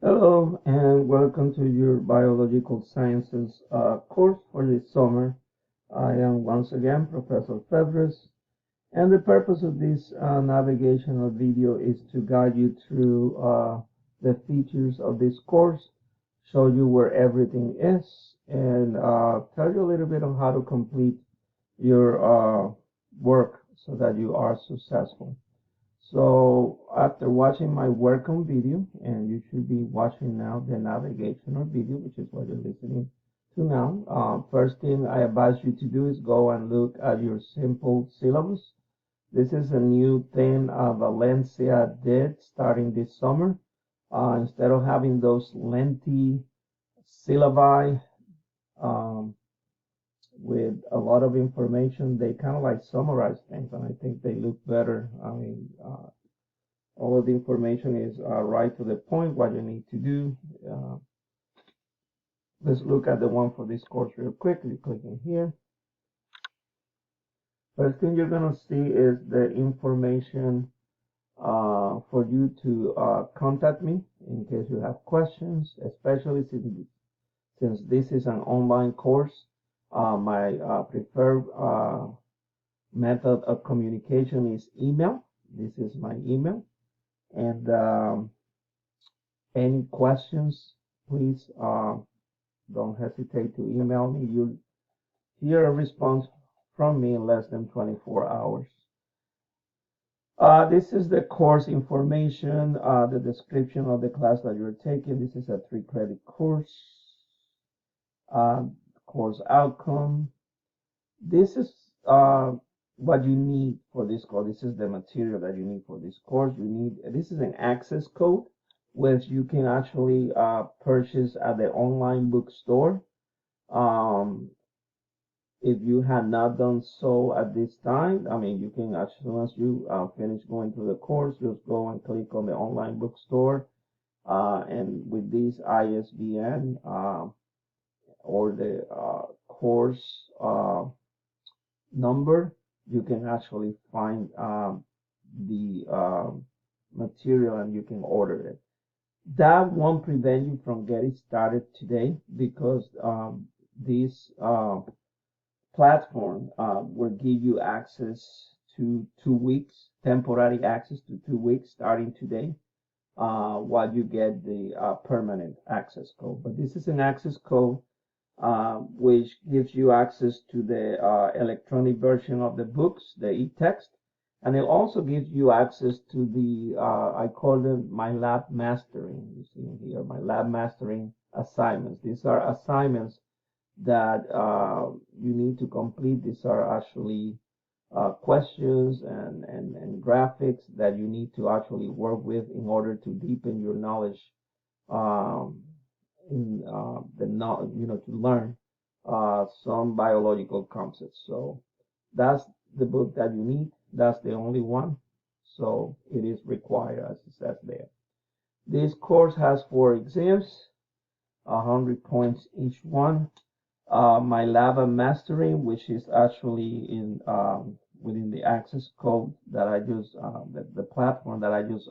Hello and welcome to your Biological Sciences course for this summer. I am once again Professor Febres, and the purpose of this navigational video is to guide you through the features of this course, show you where everything is, and tell you a little bit on how to complete your work so that you are successful. So after watching my welcome video, and you should be watching now the navigational video, which is what you're listening to now. First thing I advise you to do is go and look at your simple syllabus. This is a new thing Valencia did starting this summer. Instead of having those lengthy syllabi um, with a lot of information, they kind of like summarize things, and I think they look better. All of the information is right to the point, what you need to do. Uh, let's look at the one for this course real quickly. Clicking here. First thing you're going to see is the information for you to contact me in case you have questions, especially since this is an online course. My preferred method of communication is email. This is my email. And any questions, please don't hesitate to email me. You'll hear a response from me in less than 24 hours. This is the course information, the description of the class that you're taking. This is a 3-credit course. Course outcome. This is what you need for this course. This is the material that you need for this course. This is an access code which you can actually purchase at the online bookstore. If you have not done so at this time, you can, as soon as you finish going through the course, just go and click on the online bookstore, and with this ISBN or the course number, you can actually find the material and you can order it. That won't prevent you from getting started today, because this platform will give you access to 2 weeks, temporary access to 2 weeks starting today, while you get the permanent access code. But this is an access code which gives you access to the electronic version of the books, the e-text, and it also gives you access to the, I call them my lab mastering. You see here, my lab mastering assignments. These are assignments that you need to complete. These are actually questions and graphics that you need to actually work with in order to deepen your knowledge um, in to learn some biological concepts. So that's the book that you need. That's the only one. So it is required, as it says there. This course has 4 exams, 100 points each one. My lab and mastering, which is actually in within the access code that I just the platform that I just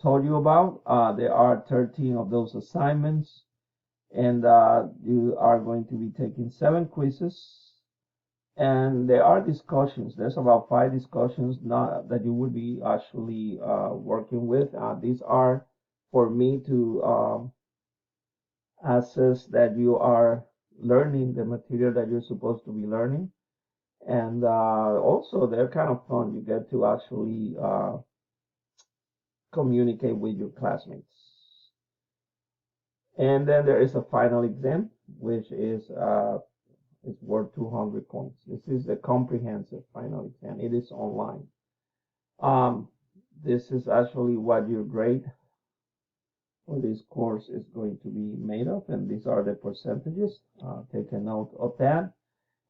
told you about. There are 13 of those assignments, and you are going to be taking 7 quizzes, and there are discussions. There's about 5 discussions that you will be actually working with. These are for me to assess that you are learning the material that you're supposed to be learning. And also, they're kind of fun. You get to actually communicate with your classmates. And then there is a final exam, which is worth 200 points. This is a comprehensive final exam. It is online. This is actually what your grade for this course is going to be made of, and these are the percentages. Take a note of that.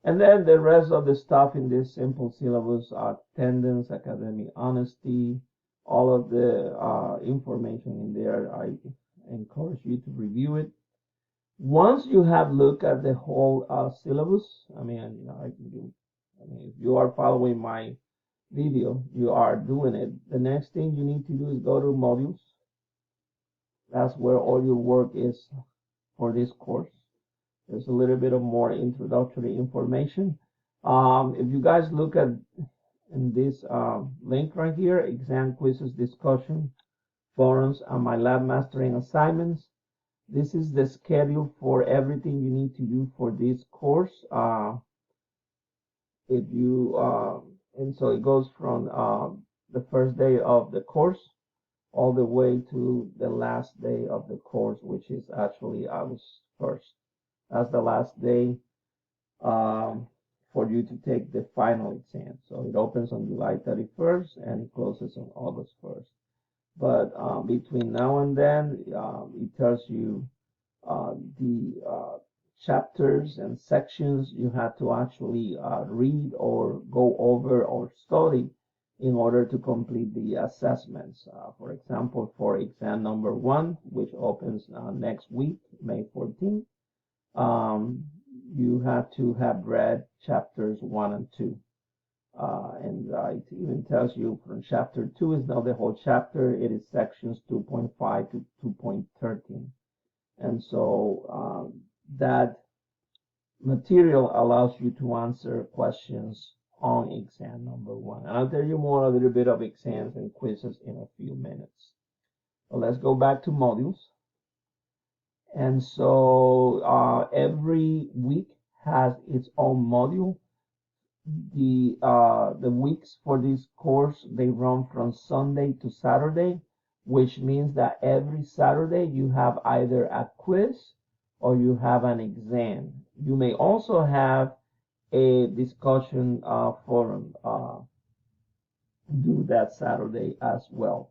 And then the rest of the stuff in this simple syllabus are attendance, academic honesty, all of the information in there. I encourage you to review it. Once you have looked at the whole syllabus, if you are following my video, you are doing it. The next thing you need to do is go to modules, That's where all your work is for this course. There's a little bit of more introductory information. If you guys look at in this link right here, exam quizzes, discussion, forums, and my lab mastering assignments. This is the schedule for everything you need to do for this course. If you and so it goes from the first day of the course all the way to the last day of the course, which is actually August 1st. That's the last day for you to take the final exam. So it opens on July 31st and it closes on August 1st. But between now and then, it tells you the chapters and sections you have to actually read or go over or study in order to complete the assessments. For example, for exam number 1, which opens next week, May 14th, you have to have read chapters 1 and 2. And it even tells you from chapter 2 is not the whole chapter, it is sections 2.5 to 2.13. And so that material allows you to answer questions on exam number 1. And I'll tell you more a little bit of exams and quizzes in a few minutes. So let's go back to modules. And so every week has its own module. The weeks for this course, they run from Sunday to Saturday, which means that every Saturday you have either a quiz or you have an exam. You may also have a discussion forum due that Saturday as well.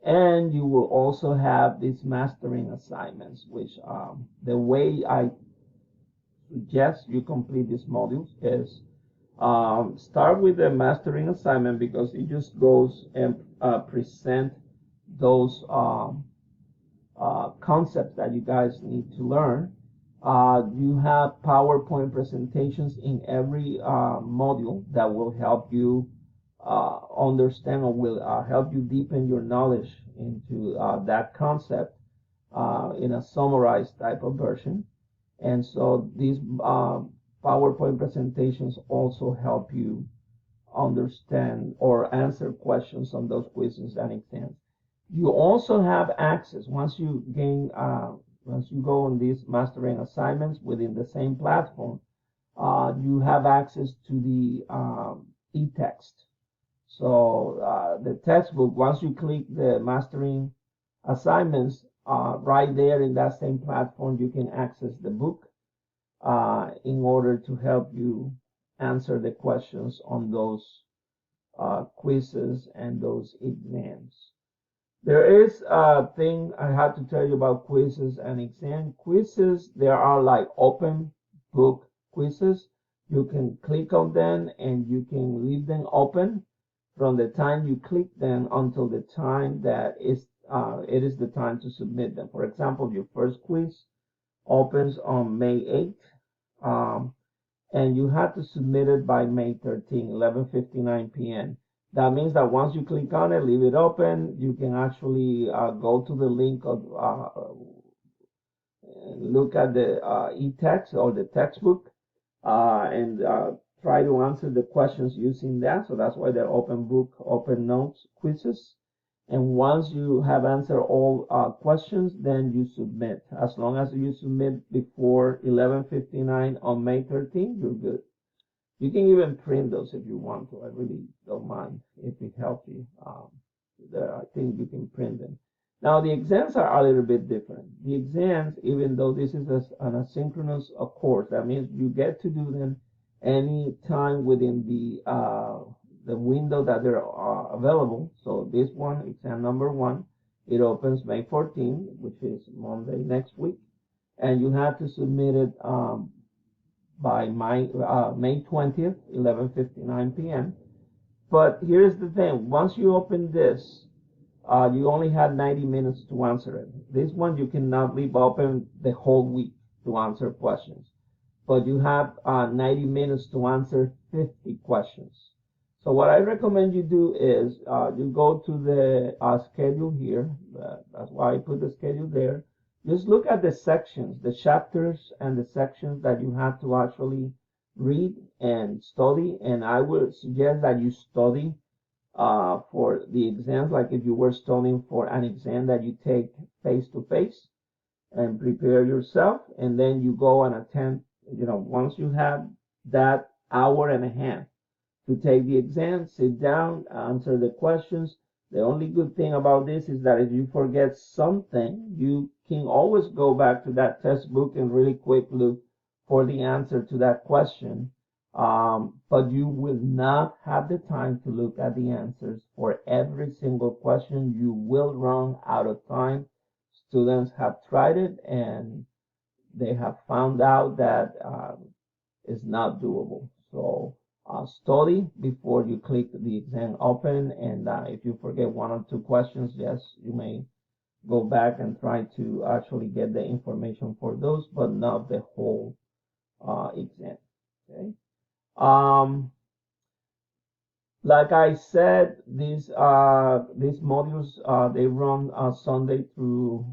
And you will also have these mastering assignments, which the way I suggest you complete these modules is start with the mastering assignment because it just goes and present those concepts that you guys need to learn. You have PowerPoint presentations in every module that will help you understand or will help you deepen your knowledge into that concept in a summarized type of version. And so these PowerPoint presentations also help you understand or answer questions on those quizzes and exams. You also have access once you go on these mastering assignments within the same platform. You have access to the e-text. So the textbook, once you click the mastering assignments, right there in that same platform, you can access the book in order to help you answer the questions on those quizzes and those exams. There is a thing I had to tell you about quizzes and exam. Quizzes, there are like open book quizzes. You can click on them and you can leave them open from the time you click them until the time that it is the time to submit them. For example, your first quiz opens on May 8th, and you have to submit it by May 13, 11:59 p.m. That means that once you click on it, leave it open, you can actually go to the link of look at the e-text or the textbook and try to answer the questions using that. So that's why they're open book, open notes quizzes. And once you have answered all questions, then you submit. As long as you submit before 11:59 on May 13, you're good. You can even print those if you want to. I really don't mind if it helps you. I think you can print them. Now, the exams are a little bit different. The exams, even though this is an asynchronous course, that means you get to do them any time within the window that they're available. So this one, exam number 1, it opens May 14, which is Monday next week, and you have to submit it by May 20th, 11:59 p.m. But here's the thing: once you open this, you only had 90 minutes to answer it. This one you cannot leave open the whole week to answer questions, but you have 90 minutes to answer 50 questions. So what I recommend you do is you go to the schedule here. That's why I put the schedule there. Just look at the sections, the chapters and the sections that you have to actually read and study. And I would suggest that you study for the exams, like if you were studying for an exam that you take face to face and prepare yourself, and then you go and attend. Once you have that hour and a half to take the exam, sit down, answer the questions. The only good thing about this is that if you forget something, you can always go back to that textbook and really quick look for the answer to that question. But you will not have the time to look at the answers for every single question. You will run out of time. Students have tried it and they have found out that it's not doable. So study before you click the exam open, and if you forget one or two questions, yes, you may go back and try to actually get the information for those, but not the whole exam. Okay. Like I said, these modules they run Sunday through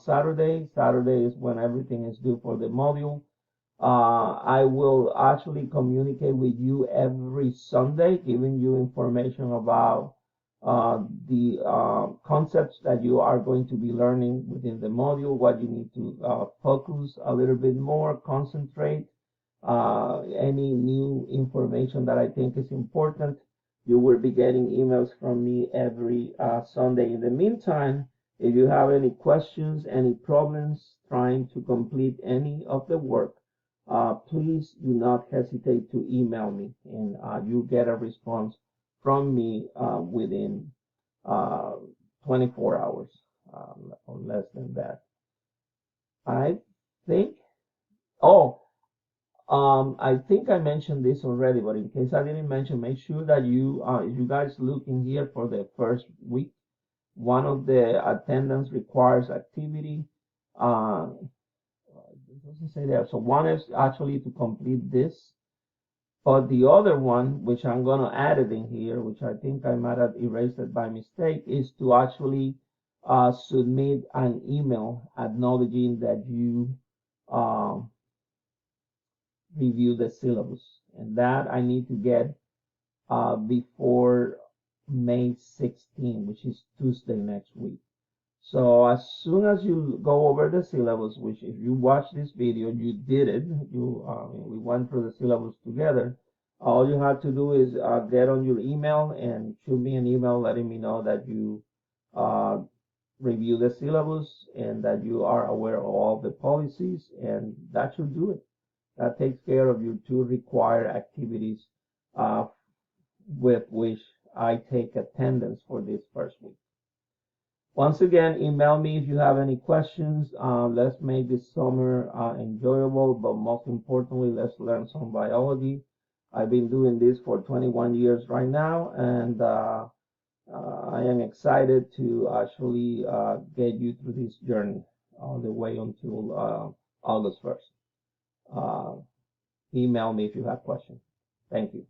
Saturday. Saturday is when everything is due for the module. I will actually communicate with you every Sunday, giving you information about the concepts that you are going to be learning within the module, what you need to focus a little bit more, concentrate, any new information that I think is important. You will be getting emails from me every Sunday. In the meantime, if you have any questions, any problems trying to complete any of the work, please do not hesitate to email me, and you get a response from me within 24 hours or less than that. I think, oh, I think I mentioned this already, but in case I didn't mention, make sure that if you guys look in here for the first week, one of the attendance requires activity. It doesn't say there. So one is actually to complete this, but the other one, which I'm gonna add it in here, which I think I might have erased it by mistake, is to actually submit an email acknowledging that you uh, review the syllabus, and that I need to get before May 16, which is Tuesday next week. So as soon as you go over the syllabus, which if you watch this video, you did it. We went through the syllabus together. All you have to do is get on your email and shoot me an email letting me know that you uh, review the syllabus and that you are aware of all the policies, and that should do it. That takes care of your two required activities uh, with which I take attendance for this first week. Once again, email me if you have any questions. Let's make this summer enjoyable, but most importantly, let's learn some biology. I've been doing this for 21 years right now, and I am excited to actually get you through this journey all the way until August 1st. Email me if you have questions. Thank you.